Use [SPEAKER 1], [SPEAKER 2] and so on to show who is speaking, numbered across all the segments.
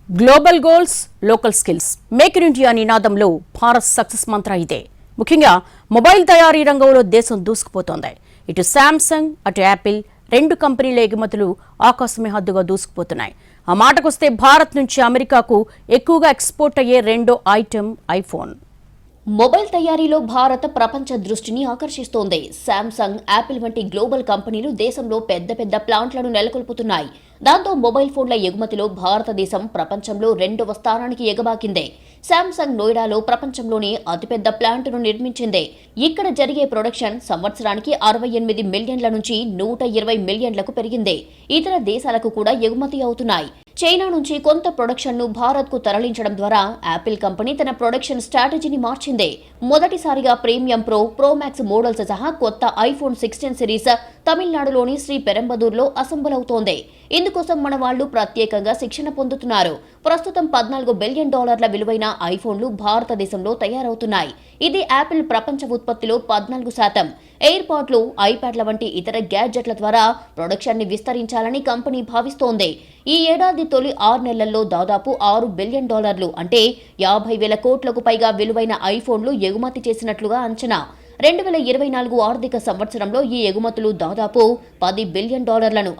[SPEAKER 1] Global goals local skills make in India నినాదంలో Bharat success mantra ఇదే. ముఖ్యంగా మొబైల్ తయారీ రంగంలో దేశం దూసుకుపోతోంది. ఇటు శాంసంగ్ అటు యాపిల్ రెండు కంపెనీల ఎగుమతులు ఆకాశమే హద్దుగా దూసుకుపోతున్నాయి. ఆ మాటకొస్తే భారత్ నుంచి అమెరికాకు ఎక్కువగా ఎక్స్పోర్ట్ అయ్యే రెండో ఐటెం ఐఫోన్.
[SPEAKER 2] మొబైల్ తయారీలో భారత్ ప్రపంచ దృష్టిని ఆకర్షిస్తోంది. శాంసంగ్, యాపిల్ వంటి గ్లోబల్ కంపెనీలు దేశంలో పెద్ద పెద్ద ప్లాంట్లను నెలకొల్పుతున్నాయి. దాంతో మొబైల్ ఫోన్ల ఎగుమతిలో భారతదేశం ప్రపంచంలో రెండవ స్థానానికి ఎగబాకింది. శాంసంగ్ నోయిడాలో ప్రపంచంలోనే అతిపెద్ద ప్లాంట్ను నిర్మించింది. ఇక్కడ జరిగే ప్రొడక్షన్ సంవత్సరానికి 68 మిలియన్ల నుంచి 120 మిలియన్లకు పెరిగింది. ఇతర దేశాలకు కూడా ఎగుమతి అవుతున్నాయి. చైనా నుంచి కొంత ప్రొడక్షన్ ను భారత్ కు తరలించడం ద్వారా యాపిల్ కంపెనీ తన ప్రొడక్షన్ స్ట్రాటజీని మార్చింది. మొదటిసారిగా ప్రీమియం ప్రో మ్యాక్స్ మోడల్స్ సహా కొత్త ఐఫోన్ 16 సిరీస్ తమిళనాడులోని శ్రీ పెరంబదూర్లో అసెంబుల్ అవుతోంది. ఇందుకోసం మన వాళ్లు ప్రత్యేకంగా శిక్షణ పొందుతున్నారు. ప్రస్తుతం $14 బిలియన్ విలువైన ఐఫోన్లు భారతదేశంలో తయారవుతున్నాయి. ఇది యాపిల్ ప్రపంచ ఉత్పత్తిలో 14%. ఎయిర్పాడ్లు, ఐప్యాడ్ల వంటి ఇతర గ్యాడ్జెట్ల ద్వారా ప్రొడక్షన్ ని విస్తరించాలని కంపెనీ భావిస్తోంది. ఈ ఏడాది తొలి 6 నెలల్లో దాదాపు $6 బిలియన్ అంటే 50,000 కోట్లకు పైగా విలువైన ఐఫోన్లు ఎగుమతి చేసినట్లుగా అంచనా. 2024 ఆర్థిక సంవత్సరంలో ఈ ఎగుమతులు దాదాపు $10 బిలియన్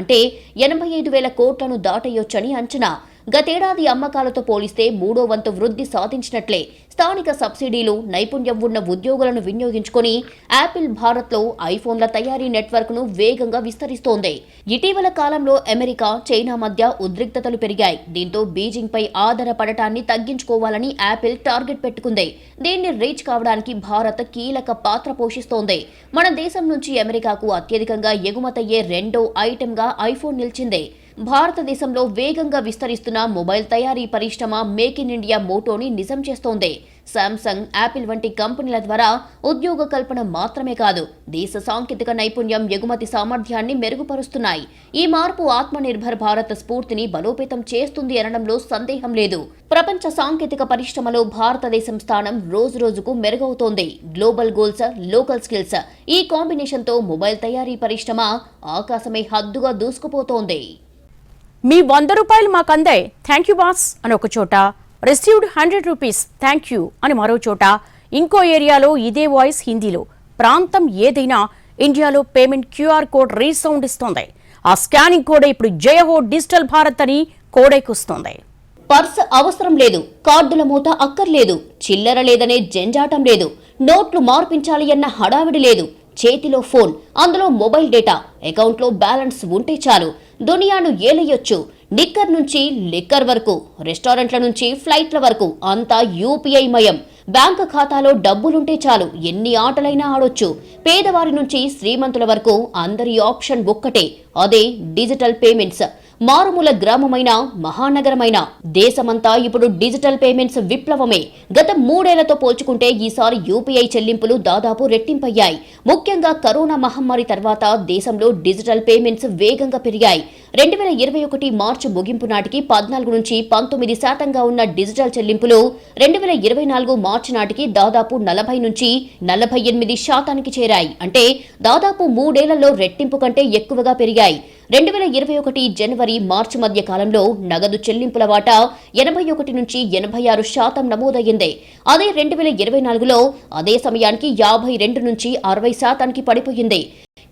[SPEAKER 2] అంటే 85,000 కోట్లను దాటేయొచ్చని అంచనా. గతేడాది అమ్మకాలతో పోలిస్తే మూడో వంతు వృద్ధి సాధించినట్లే. స్థానిక సబ్సిడీలు, నైపుణ్యం ఉన్న ఉద్యోగులను వినియోగించుకుని యాపిల్ భారత్లో ఐఫోన్ల తయారీ నెట్వర్క్ను వేగంగా విస్తరిస్తోంది. ఇటీవల కాలంలో అమెరికా, చైనా మధ్య ఉద్రిక్తతలు పెరిగాయి. దీంతో బీజింగ్పై ఆధారపడటాన్ని తగ్గించుకోవాలని యాపిల్ టార్గెట్ పెట్టుకుంది. దీన్ని రీచ్ కావడానికి భారత్ కీలక పాత్ర పోషిస్తోంది. మన దేశం నుంచి అమెరికాకు అత్యధికంగా ఎగుమతయ్యే రెండో ఐటెంగా ఐఫోన్ నిలిచింది. భారతదేశంలో వేగంగా విస్తరిస్తున్న మొబైల్ తయారీ పరిశ్రమ మేక్ ఇన్ ఇండియా మోటోని నిజం చేస్తోంది. శాంసంగ్, యాపిల్ వంటి కంపెనీల ద్వారా ఉద్యోగ కల్పన మాత్రమే కాదు, దేశ సాంకేతిక నైపుణ్యం, ఎగుమతి సామర్థ్యాన్ని మెరుగుపరుస్తున్నాయి. ఈ మార్పు ఆత్మనిర్భర్ భారత్ స్ఫూర్తిని బలోపేతం చేస్తుంది అనడంలో సందేహం లేదు. ప్రపంచ సాంకేతిక పరిశ్రమలో భారతదేశం స్థానం రోజురోజుకు మెరుగవుతోంది. గ్లోబల్ గోల్స్, లోకల్ స్కిల్స్ ఈ కాంబినేషన్తో మొబైల్ తయారీ పరిశ్రమ ఆకాశమే హద్దుగా దూసుకుపోతోంది.
[SPEAKER 1] మీ ₹100 మాకందే థ్యాంక్ యూ బాస్ అని ఒక చోట, రిసీవ్డ్ ₹100 థ్యాంక్ యూ అని మరో చోట, ఇంకో ఏరియాలో ఇదే వాయిస్ హిందీలో. ప్రాంతం ఏదైనా ఇండియాలో పేమెంట్ క్యూఆర్ కోడ్ రీసౌండ్ ఇస్తోంది. ఆ స్కానింగ్ కోడే ఇప్పుడు జయహో డిజిటల్ భారత్ అని కోడైకొస్తోంది.
[SPEAKER 2] పర్స్ అవసరం లేదు, కార్డుల మూత అక్కర్లేదు, చిల్లర లేదనే జంజాటం లేదు, నోట్లు మార్పించాలి అన్న హడావిడి లేదు. చేతిలో ఫోన్, అందులో మొబైల్ డేటా, అకౌంట్లో బ్యాలెన్స్ ఉంటే చాలు దునియాను ఏలయ్యొచ్చు. నిక్కర్ నుంచి లిక్కర్ వరకు, రెస్టారెంట్ల నుంచి ఫ్లైట్ల వరకు అంతా యూపీఐ మయం. బ్యాంకు ఖాతాలో డబ్బులుంటే చాలు ఎన్ని ఆటలైనా ఆడొచ్చు. పేదవారి నుంచి శ్రీమంతుల వరకు అందరి ఆప్షన్ ఒక్కటే, అదే డిజిటల్ పేమెంట్స్. మారుమూల గ్రామమైన, మహానగరమైన దేశమంతా ఇప్పుడు డిజిటల్ పేమెంట్స్ విప్లవమే. గత 3 ఏళ్లతో పోల్చుకుంటే ఈసారి యూపీఐ చెల్లింపులు దాదాపు రెట్టింపయ్యాయి. ముఖ్యంగా కరోనా మహమ్మారి తర్వాత దేశంలో డిజిటల్ పేమెంట్స్ వేగంగా పెరిగాయి. 2021 మార్చి ముగింపు నాటికి 14 నుంచి 19% ఉన్న డిజిటల్ చెల్లింపులు 2024 మార్చి నాటికి దాదాపు 40 నుంచి 48% చేరాయి. అంటే దాదాపు 3 ఏళ్లలో రెట్టింపు కంటే ఎక్కువగా పెరిగాయి. 2021 జనవరి మార్చి మధ్య కాలంలో నగదు చెల్లింపుల వాటా 81 నుంచి 86% నమోదయ్యింది. అదే 2024లో అదే సమయానికి 52 నుంచి 60% పడిపోయింది.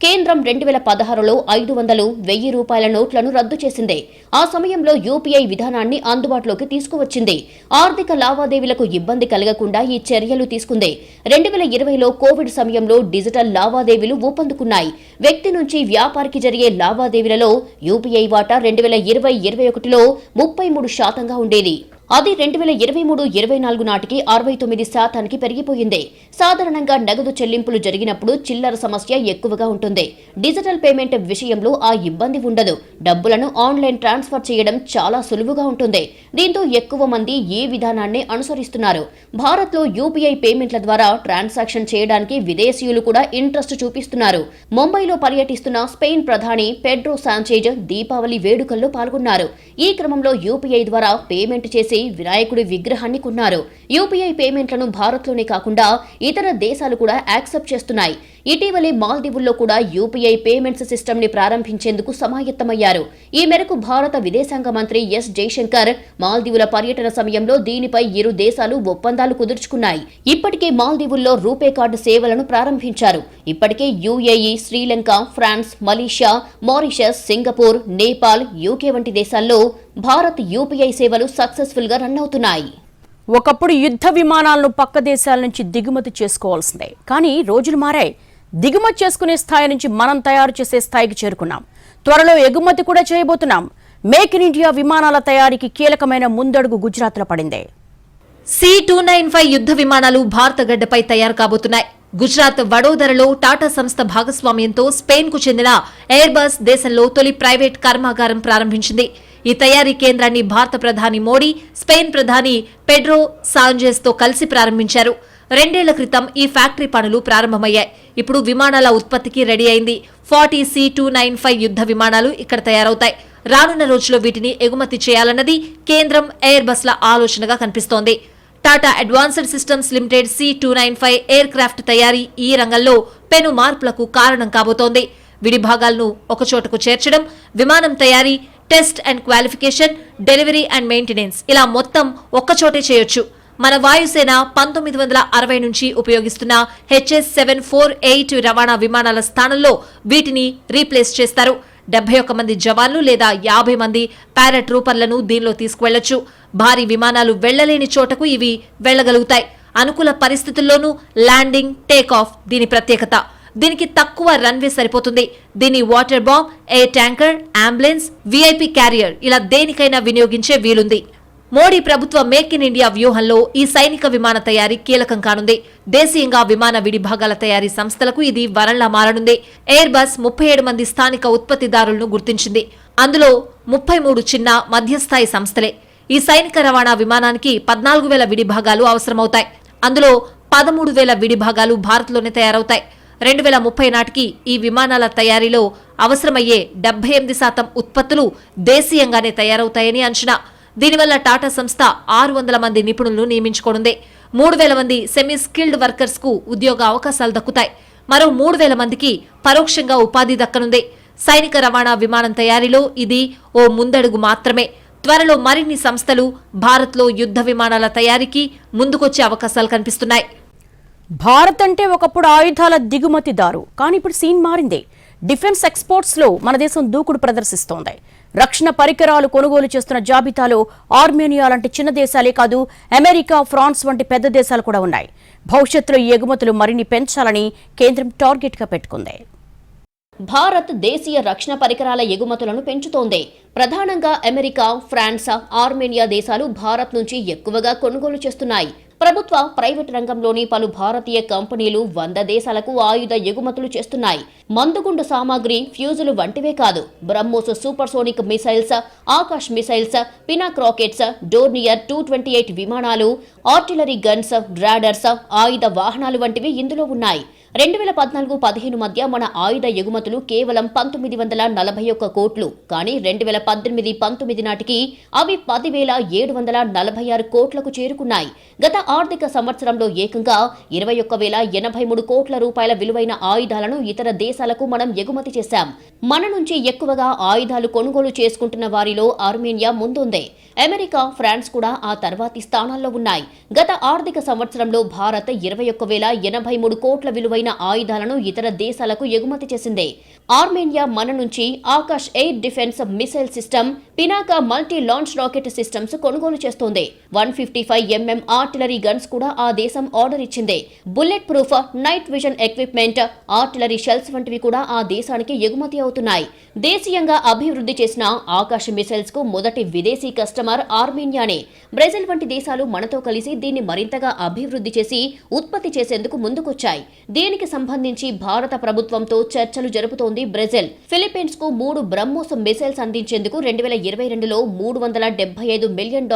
[SPEAKER 2] కేంద్రం 2016లో 500, ₹1000 నోట్లను రద్దు చేసింది. ఆ సమయంలో యూపీఐ విధానాన్ని అందుబాటులోకి తీసుకువచ్చింది. ఆర్థిక లావాదేవీలకు ఇబ్బంది కలగకుండా ఈ చర్యలు తీసుకుంది. 2020లో కోవిడ్ సమయంలో డిజిటల్ లావాదేవీలు ఊపందుకున్నాయి. వ్యక్తి నుంచి వ్యాపారికి జరిగే లావాదేవీలలో యూపీఐ వాటా 2020-21లో 33%గా ఉండేది. అది 2023-24 నాటికి 69%కి పెరిగిపోయింది. సాధారణంగా నగదు చెల్లింపులు జరిగినప్పుడు చిల్లర సమస్య ఎక్కువగా ఉంటుంది. డిజిటల్ పేమెంట్ విషయంలో ఆ ఇబ్బంది ఉండదు. డబ్బులను ఆన్లైన్ ట్రాన్స్ఫర్ చేయడం చాలా సులువుగా ఉంటుంది. దీంతో ఎక్కువ మంది ఈ విధానాన్ని అనుసరిస్తున్నారు. భారత్లో యూపీఐ పేమెంట్ల ద్వారా ట్రాన్సాక్షన్ చేయడానికి విదేశీయులు కూడా ఇంట్రెస్ట్ చూపిస్తున్నారు. ముంబైలో పర్యటిస్తున్న స్పెయిన్ ప్రధాని పెడ్రో సాంచేజ్ దీపావళి వేడుకల్లో పాల్గొన్నారు. ఈ క్రమంలో యూపీఐ ద్వారా పేమెంట్ చేసి వినాయకుడి విగ్రహాన్ని కొన్నారు. యూపీఐ పేమెంట్లను భారత్లోనే కాకుండా ఇతర దేశాలు కూడా యాక్సెప్ట్ చేస్తున్నాయి. ఇటీవలే మాల్దీవుల్లో కూడా యూపీఐ పేమెంట్స్ సిస్టమ్ ని ప్రారంభించేందుకు సమాయత్తమయ్యారు. ఈ మేరకు భారత విదేశాంగ మంత్రి ఎస్ జైశంకర్ మాల్దీవుల పర్యటన సమయంలో దీనిపై ఇరు దేశాలు ఒప్పందాలు కుదుర్చుకున్నాయి. ఇప్పటికే మాల్దీవుల్లో రూపే కార్డు సేవలను ప్రారంభించారు. ఇప్పటికే UAE, Sri Lanka, France, Malaysia, Mauritius, Singapore, Nepal, UK వంటి దేశాల్లో భారత్ యూపీఐ సేవలు సక్సెస్ఫుల్ గా రన్ అవుతున్నాయి.
[SPEAKER 1] ఒకప్పుడు యుద్ధ విమానాలను పక్క దేశాల నుంచి దిగుమతి చేసుకోవాల్సిందే. కానీ రోజులు మారాయి. దిగుమతి చేసుకునే స్థాయి నుంచి మనం తయారు చేసే స్థాయికి చేరుకున్నాం. త్వరలో ఎగుమతి కూడా చేయబోతున్నాం. మేక్ ఇన్ ఇండియా విమానాల తయారీకి కీలకమైన ముందడుగు గుజరాత్లో పడింది.
[SPEAKER 3] C-295 యుద్ధ విమానాలు భారత గడ్డపై తయారు కాబోతున్నాయి. గుజరాత్ వడోదరలో టాటా సంస్థ భాగస్వామ్యంతో స్పెయిన్ కు చెందిన ఎయిర్ బస్ దేశంలో తొలి ప్రైవేట్ కర్మాగారం ప్రారంభించింది. ఈ తయారీ కేంద్రాన్ని భారత ప్రధాని మోడీ, స్పెయిన్ ప్రధాని పెడ్రో సాంజెస్ తో కలిసి ప్రారంభించారు. 2 ఏళ్ల క్రితం ఈ ఫ్యాక్టరీ పనులు ప్రారంభమయ్యాయి. ఇప్పుడు విమానాల ఉత్పత్తికి రెడీ అయింది. 40 C-295 యుద్ధ విమానాలు ఇక్కడ తయారవుతాయి. రానున్న రోజుల్లో వీటిని ఎగుమతి చేయాలన్నది కేంద్రం ఎయిర్ బస్ల ఆలోచనగా కనిపిస్తోంది. Tata advanced systems limited C-295 air craft తయారీ ఈ రంగంలో పెను మార్పులకు కారణం కాబోతోంది. విడి భాగాలను ఒకచోటకు చేర్చడం, విమానం తయారీ, test and qualification, delivery and maintenance ఇలా మొత్తం ఒక్కచోటే చేయొచ్చు. మన వాయుసేన 1960 నుంచి ఉపయోగిస్తున్న HS-748 రవాణా విమానాల స్థానంలో వీటిని రీప్లేస్ చేస్తారు. 71 మంది జవాన్లు లేదా 50 మంది పారాట్రూపర్లను దీనిలో తీసుకువెళ్లొచ్చు. భారీ విమానాలు వెళ్లలేని చోటకు ఇవి వెళ్లగలుగుతాయి. అనుకూల పరిస్థితుల్లోనూ ల్యాండింగ్, టేకాఫ్ దీని ప్రత్యేకత. దీనికి తక్కువ రన్వే సరిపోతుంది. దీన్ని water bomb, air tanker, ambulance, VIP carrier ఇలా దేనికైనా వినియోగించే వీలుంది. మోడీ ప్రభుత్వ మేక్ ఇన్ ఇండియా వ్యూహంలో ఈ సైనిక విమాన తయారీ కీలకం కానుంది. దేశీయంగా విమాన విడిభాగాల తయారీ సంస్థలకు ఇది వరంలా మారనుంది. ఎయిర్ బస్ 37 మంది స్థానిక ఉత్పత్తిదారులను గుర్తించింది. అందులో 33 చిన్న, మధ్యస్థాయి సంస్థలే. ఈ సైనిక రవాణా విమానానికి 14,000 విడిభాగాలు అవసరమవుతాయి. అందులో 13,000 విడిభాగాలు భారత్లోనే తయారవుతాయి. 2030 నాటికి ఈ విమానాల తయారీలో అవసరమయ్యే 78% ఉత్పత్తులు దేశీయంగానే తయారవుతాయని అంచనా. దీనివల్ల టాటా సంస్థ 600 మంది నిపుణులను నియమించుకోనుంది. 3,000 మంది సెమీ స్కిల్డ్ వర్కర్స్ కు ఉద్యోగ అవకాశాలు దక్కుతాయి. మరో 3,000 మందికి పరోక్షంగా ఉపాధి దక్కనుంది. సైనిక రవాణా విమానం తయారీలో ఇది ఓ ముందడుగు మాత్రమే. త్వరలో మరిన్ని సంస్థలు భారత్లో యుద్ధ విమానాల తయారీకి ముందుకొచ్చే అవకాశాలు కనిపిస్తున్నాయి.
[SPEAKER 1] భారత్ అంటే ఒకప్పుడు ఆయుధాల దిగుమతిదారు. కానీ ఇప్పుడు సీన్ మారింది. డిఫెన్స్ ఎక్స్పోర్ట్స్ లో మన దేశం దూకుడు ప్రదర్శిస్తోంది. రక్షణ పరికరాలు కొనుగోలు చేస్తున్న జాబితాలో ఆర్మేనియా లాంటి చిన్న దేశాలే కాదు, అమెరికా, ఫ్రాన్స్ వంటి పెద్ద దేశాలు కూడా ఉన్నాయి. భవిష్యత్తులో ఈ ఎగుమతులు మరిన్ని పెంచాలని కేంద్రం టార్గెట్ గా పెట్టుకుంది.
[SPEAKER 2] భారత్ దేశీయ రక్షణ పరికరాల ఎగుమతులను పెంచుతోంది. ప్రధానంగా అమెరికా, ఫ్రాన్స్, ఆర్మేనియా దేశాలు భారత్ నుంచి ఎక్కువగా కొనుగోలు చేస్తున్నాయి. ప్రభుత్వ, ప్రైవేట్ రంగంలోని పలు భారతీయ కంపెనీలు 100 దేశాలకు ఆయుధ ఎగుమతులు చేస్తున్నాయి. మందుగుండు సామాగ్రి, ఫ్యూజులు వంటివే కాదు, BrahMos supersonic missiles, Akash missiles, Pinaka rockets, Dornier 228 విమానాలు, ఆర్టిలరీ గన్స్, రాడర్స్, ఆయుధ వాహనాలు వంటివి ఇందులో ఉన్నాయి. 2014-15 మధ్య మన ఆయుధ ఎగుమతులు కేవలం 1941 కోట్లు. కానీ 2018-19 నాటికి అవి 10,746 కోట్లకు చేరుకున్నాయి. గత ఆర్థిక సంవత్సరంలో ఏకంగా 21,083 కోట్ల రూపాయల విలువైన ఆయుధాలను ఇతర దేశాలకు మనం ఎగుమతి చేశాం. మన నుంచి ఎక్కువగా ఆయుధాలు కొనుగోలు చేసుకుంటున్న వారిలో ఆర్మేనియా ముందుంది. అమెరికా, ఫ్రాన్స్ కూడా ఆ తర్వాతి స్థానాల్లో ఉన్నాయి. గత ఆర్థిక సంవత్సరంలో భారత్ 21,083 కోట్ల విలువైన ఆయుధాలను ఇతర దేశాలకు ఎగుమతి చేసింది. ఆర్మేనియా మన నుంచి Akash air defence missile system, Pinaka multi launch rocket systems కొనుగోలు చేస్తోంది. 155mm ఆర్టిలరీ గన్స్ కూడా ఆ దేశం ఆర్డర్ ఇచ్చింది. Bullet proof, night vision equipment, artillery shells వంటివి కూడా ఆ దేశానికి ఎగుమతి అవుతున్నాయి. దేశీయంగా అభివృద్ధి చేసిన ఆకాశ్ మిసైల్స్ కు మొదటి విదేశీ కస్టమర్ ఆర్మేనియానే. బ్రెజిల్ వంటి దేశాలు మనతో కలిసి దీన్ని మరింతగా అభివృద్ధి చేసి ఉత్పత్తి చేసేందుకు ముందుకొచ్చాయి. దీనికి సంబంధించి భారత ప్రభుత్వంతో చర్చలు జరుపుతోంది బ్రెజిల్. ఫిలిప్పీన్స్ కు 3 బ్రహ్మోస్ మిసైల్స్ అందించేందుకు 2022లో $375 మిలియన్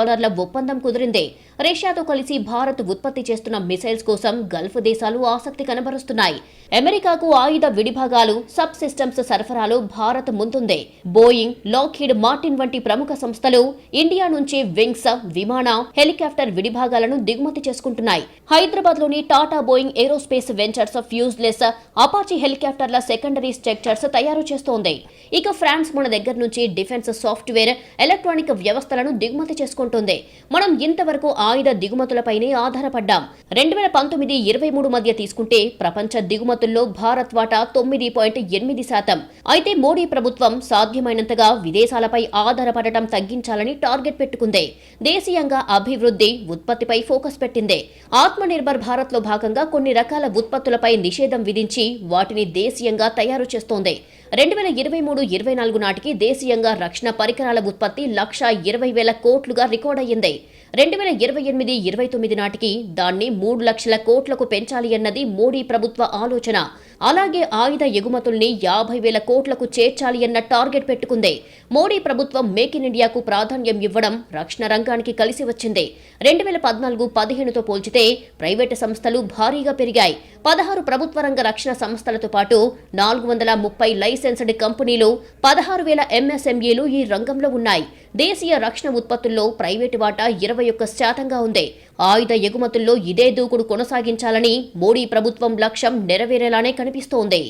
[SPEAKER 2] ఒప్పందం కుదిరింది. రష్యాతో కలిసి భారత్ ఉత్పత్తి చేస్తున్న మిసైల్స్ కోసం గల్ఫ్ దేశాలు ఆసక్తి కనబరుస్తున్నాయి. అమెరికాకు ఆయుధ విడిభాగాలు, సబ్ సిస్టమ్స్ సరఫరాలో భారత్ ముందుంది. బోయింగ్, లాక్హీడ్ మార్టిన్ వంటి ప్రముఖ సంస్థలు ఇండియా నుంచి వింగ్స్, విమాన, హెలికాప్టర్ విడిభాగాలను దిగుమతి చేసుకుంటున్నాయి. హైదరాబాద్ లోని Tata Boeing aerospace ventures fuselages, Apache హెలికాప్టర్ల సెకండరీ స్ట్రక్చర్స్ తయారు చేస్తోంది. ఇక ఫ్రాన్స్ మన దగ్గర నుంచి డిఫెన్స్ సాఫ్ట్వేర్, ఎలక్ట్రానిక్ వ్యవస్థలను దిగుమతి చేసుకుంటుంది. మనం ఇంతవరకు ఆయుధ దిగుమతులపైనే ఆధారపడ్డాం. 2019-23 మధ్య తీసుకుంటే ప్రపంచ దిగుమతుల్లో భారత్ వాటా 9.8%. అయితే మోడీ ప్రభుత్వం సాధ్యమైనంతగా విదేశాలపై ఆధారపడటం తగ్గించాలని టార్గెట్ పెట్టుకుంది. దేశీయంగా అభివృద్ధి, ఉత్పత్తిపై ఫోకస్ పెట్టింది. ఆత్మనిర్భర్ భారత్ లో భాగంగా కొన్ని రకాల ఉత్పత్తులపై నిషేధం విధించి వాటిని దేశీయంగా తయారు చేస్తోంది. 2023-24 నాటికి దేశీయంగా రక్షణ పరికరాల ఉత్పత్తి 1,20,000 కోట్లుగా రికార్డయ్యింది. 2028-29 నాటికి దాన్ని 3 లక్షల కోట్లకు పెంచాలి అన్నది మోడీ ప్రభుత్వ ఆలోచన. అలాగే ఆయుధ ఎగుమతుల్ని 50,000 కోట్లకు చేర్చాలి అన్న టార్గెట్ పెట్టుకుంది. మోడీ ప్రభుత్వం మేక్ ఇన్ ఇండియాకు ప్రాధాన్యం ఇవ్వడం రక్షణ రంగానికి కలిసి వచ్చింది. 2014-15తో పోల్చితే ప్రైవేటు సంస్థలు భారీగా పెరిగాయి. 16 ప్రభుత్వ రంగ రక్షణ సంస్థలతో పాటు 430 లైసెన్స్డ్ కంపెనీలు, 16,000 ఎంఎస్ఎంఈలు ఈ రంగంలో ఉన్నాయి. దేశీయ రక్షణ ఉత్పత్తుల్లో ప్రైవేటు వాటా 21% ఉంది. ఆయుధ ఎగుమతుల్లో ఇదే దూకుడు కొనసాగించాలని మోడీ ప్రభుత్వం లక్ష్యం నెరవేరేలానే కనిపిస్తోంది.